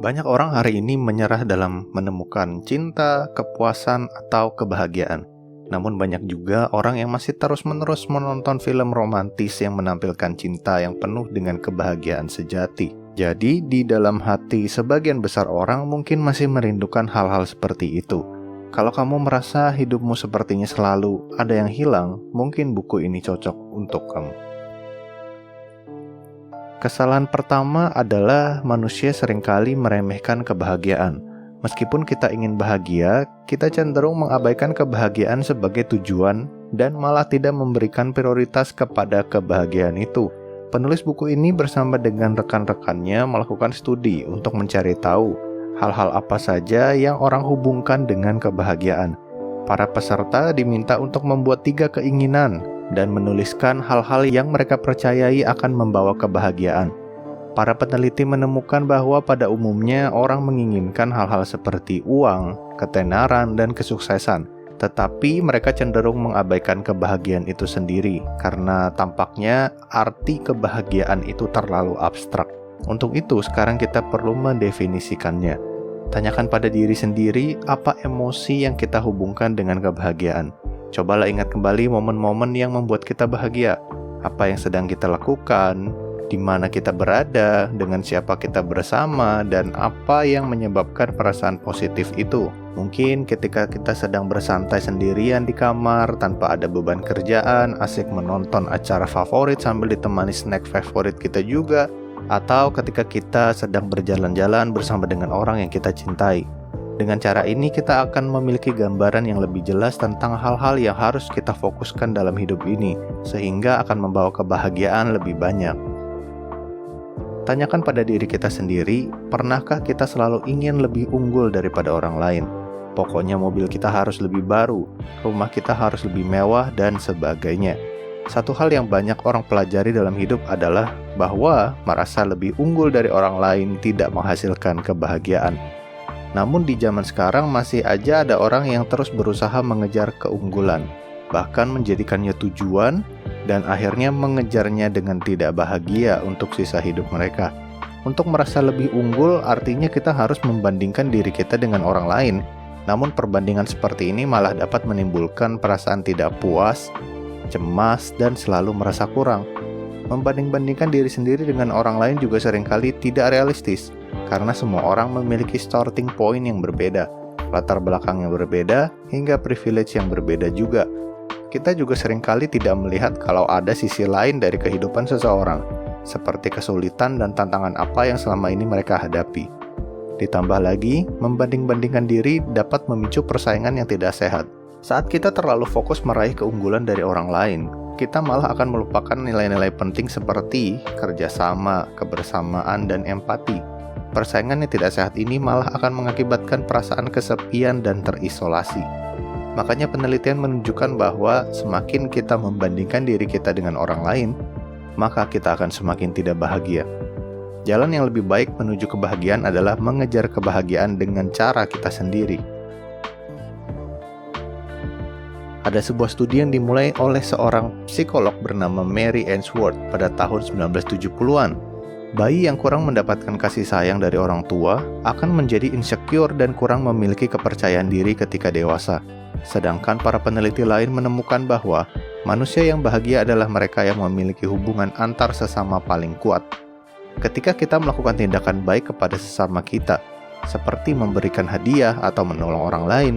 Banyak orang hari ini menyerah dalam menemukan cinta, kepuasan, atau kebahagiaan. Namun banyak juga orang yang masih terus-menerus menonton film romantis yang menampilkan cinta yang penuh dengan kebahagiaan sejati. Jadi, di dalam hati sebagian besar orang mungkin masih merindukan hal-hal seperti itu. Kalau kamu merasa hidupmu sepertinya selalu ada yang hilang, mungkin buku ini cocok untuk kamu. Kesalahan pertama adalah manusia seringkali meremehkan kebahagiaan. Meskipun kita ingin bahagia, kita cenderung mengabaikan kebahagiaan sebagai tujuan dan malah tidak memberikan prioritas kepada kebahagiaan itu. Penulis buku ini bersama dengan rekan-rekannya melakukan studi untuk mencari tahu hal-hal apa saja yang orang hubungkan dengan kebahagiaan. Para peserta diminta untuk membuat 3 keinginan dan menuliskan hal-hal yang mereka percayai akan membawa kebahagiaan. Para peneliti menemukan bahwa pada umumnya orang menginginkan hal-hal seperti uang, ketenaran, dan kesuksesan. Tetapi mereka cenderung mengabaikan kebahagiaan itu sendiri karena tampaknya arti kebahagiaan itu terlalu abstrak. Untuk itu sekarang kita perlu mendefinisikannya. Tanyakan pada diri sendiri apa emosi yang kita hubungkan dengan kebahagiaan. Cobalah ingat kembali momen-momen yang membuat kita bahagia. Apa yang sedang kita lakukan, di mana kita berada, dengan siapa kita bersama, dan apa yang menyebabkan perasaan positif itu. Mungkin ketika kita sedang bersantai sendirian di kamar, tanpa ada beban kerjaan, asik menonton acara favorit sambil ditemani snack favorit kita juga, atau ketika kita sedang berjalan-jalan bersama dengan orang yang kita cintai. Dengan cara ini kita akan memiliki gambaran yang lebih jelas tentang hal-hal yang harus kita fokuskan dalam hidup ini, sehingga akan membawa kebahagiaan lebih banyak. Tanyakan pada diri kita sendiri, pernahkah kita selalu ingin lebih unggul daripada orang lain? Pokoknya mobil kita harus lebih baru, rumah kita harus lebih mewah, dan sebagainya. Satu hal yang banyak orang pelajari dalam hidup adalah bahwa merasa lebih unggul dari orang lain tidak menghasilkan kebahagiaan. Namun di zaman sekarang masih aja ada orang yang terus berusaha mengejar keunggulan, bahkan menjadikannya tujuan, dan akhirnya mengejarnya dengan tidak bahagia untuk sisa hidup mereka. Untuk merasa lebih unggul artinya kita harus membandingkan diri kita dengan orang lain, namun perbandingan seperti ini malah dapat menimbulkan perasaan tidak puas, cemas, dan selalu merasa kurang. Membanding-bandingkan diri sendiri dengan orang lain juga seringkali tidak realistis, karena semua orang memiliki starting point yang berbeda, latar belakang yang berbeda, hingga privilege yang berbeda juga. Kita juga seringkali tidak melihat kalau ada sisi lain dari kehidupan seseorang, seperti kesulitan dan tantangan apa yang selama ini mereka hadapi. Ditambah lagi, membanding-bandingkan diri dapat memicu persaingan yang tidak sehat. Saat kita terlalu fokus meraih keunggulan dari orang lain, kita malah akan melupakan nilai-nilai penting seperti kerjasama, kebersamaan, dan empati. Persaingan yang tidak sehat ini malah akan mengakibatkan perasaan kesepian dan terisolasi. Makanya penelitian menunjukkan bahwa semakin kita membandingkan diri kita dengan orang lain, maka kita akan semakin tidak bahagia. Jalan yang lebih baik menuju kebahagiaan adalah mengejar kebahagiaan dengan cara kita sendiri. Ada sebuah studi yang dimulai oleh seorang psikolog bernama Mary Ainsworth pada tahun 1970-an. Bayi yang kurang mendapatkan kasih sayang dari orang tua akan menjadi insecure dan kurang memiliki kepercayaan diri ketika dewasa. Sedangkan para peneliti lain menemukan bahwa manusia yang bahagia adalah mereka yang memiliki hubungan antar sesama paling kuat. Ketika kita melakukan tindakan baik kepada sesama kita, seperti memberikan hadiah atau menolong orang lain,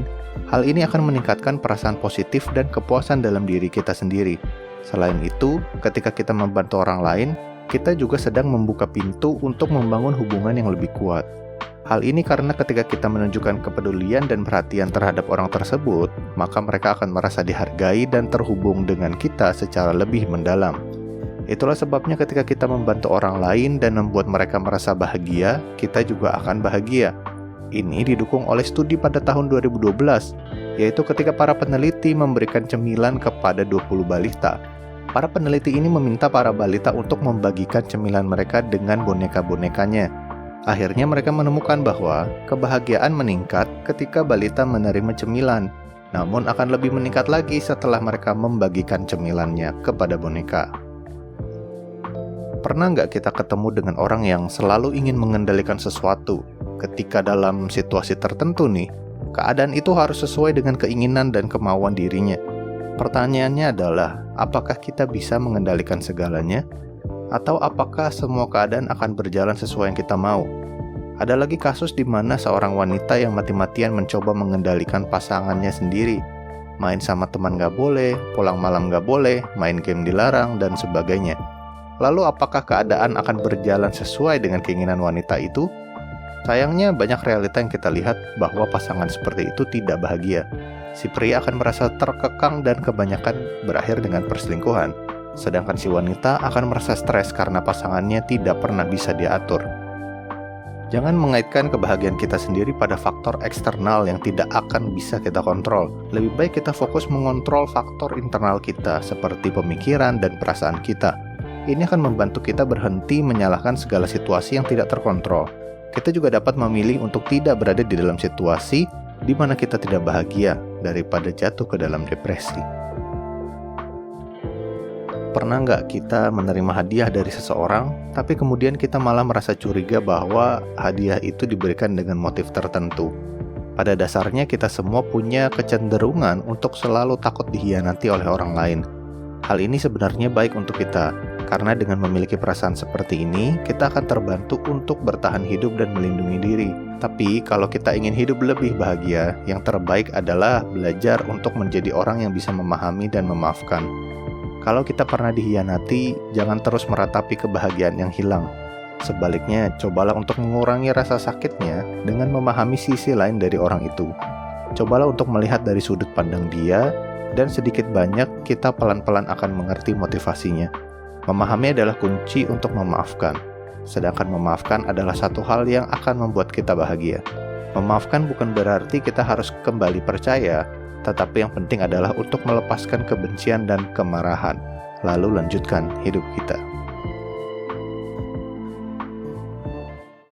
hal ini akan meningkatkan perasaan positif dan kepuasan dalam diri kita sendiri. Selain itu, ketika kita membantu orang lain, kita juga sedang membuka pintu untuk membangun hubungan yang lebih kuat. Hal ini karena ketika kita menunjukkan kepedulian dan perhatian terhadap orang tersebut, maka mereka akan merasa dihargai dan terhubung dengan kita secara lebih mendalam. Itulah sebabnya ketika kita membantu orang lain dan membuat mereka merasa bahagia, kita juga akan bahagia. Ini didukung oleh studi pada tahun 2012, yaitu ketika para peneliti memberikan cemilan kepada 20 balita. Para peneliti ini meminta para balita untuk membagikan cemilan mereka dengan boneka-bonekanya. Akhirnya mereka menemukan bahwa kebahagiaan meningkat ketika balita menerima cemilan, namun akan lebih meningkat lagi setelah mereka membagikan cemilannya kepada boneka. Pernah nggak kita ketemu dengan orang yang selalu ingin mengendalikan sesuatu? ketika dalam situasi tertentu nih, keadaan itu harus sesuai dengan keinginan dan kemauan dirinya. Pertanyaannya adalah, apakah kita bisa mengendalikan segalanya? Atau apakah semua keadaan akan berjalan sesuai yang kita mau? Ada lagi kasus di mana seorang wanita yang mati-matian mencoba mengendalikan pasangannya sendiri. Main sama teman gak boleh, pulang malam gak boleh, main game dilarang, dan sebagainya. Lalu apakah keadaan akan berjalan sesuai dengan keinginan wanita itu? Sayangnya banyak realita yang kita lihat bahwa pasangan seperti itu tidak bahagia. Si pria akan merasa terkekang dan kebanyakan berakhir dengan perselingkuhan. Sedangkan si wanita akan merasa stres karena pasangannya tidak pernah bisa diatur. Jangan mengaitkan kebahagiaan kita sendiri pada faktor eksternal yang tidak akan bisa kita kontrol. Lebih baik kita fokus mengontrol faktor internal kita seperti pemikiran dan perasaan kita. Ini akan membantu kita berhenti menyalahkan segala situasi yang tidak terkontrol. Kita juga dapat memilih untuk tidak berada di dalam situasi di mana kita tidak bahagia daripada jatuh ke dalam depresi. Pernah nggak kita menerima hadiah dari seseorang, tapi kemudian kita malah merasa curiga bahwa hadiah itu diberikan dengan motif tertentu? Pada dasarnya kita semua punya kecenderungan untuk selalu takut dikhianati oleh orang lain. Hal ini sebenarnya baik untuk kita, karena dengan memiliki perasaan seperti ini, kita akan terbantu untuk bertahan hidup dan melindungi diri. Tapi kalau kita ingin hidup lebih bahagia, yang terbaik adalah belajar untuk menjadi orang yang bisa memahami dan memaafkan. Kalau kita pernah dikhianati, jangan terus meratapi kebahagiaan yang hilang. Sebaliknya, cobalah untuk mengurangi rasa sakitnya dengan memahami sisi lain dari orang itu. Cobalah untuk melihat dari sudut pandang dia, dan sedikit banyak kita pelan-pelan akan mengerti motivasinya. Memahami adalah kunci untuk memaafkan. Sedangkan memaafkan adalah satu hal yang akan membuat kita bahagia. Memaafkan bukan berarti kita harus kembali percaya, tetapi yang penting adalah untuk melepaskan kebencian dan kemarahan, lalu lanjutkan hidup kita.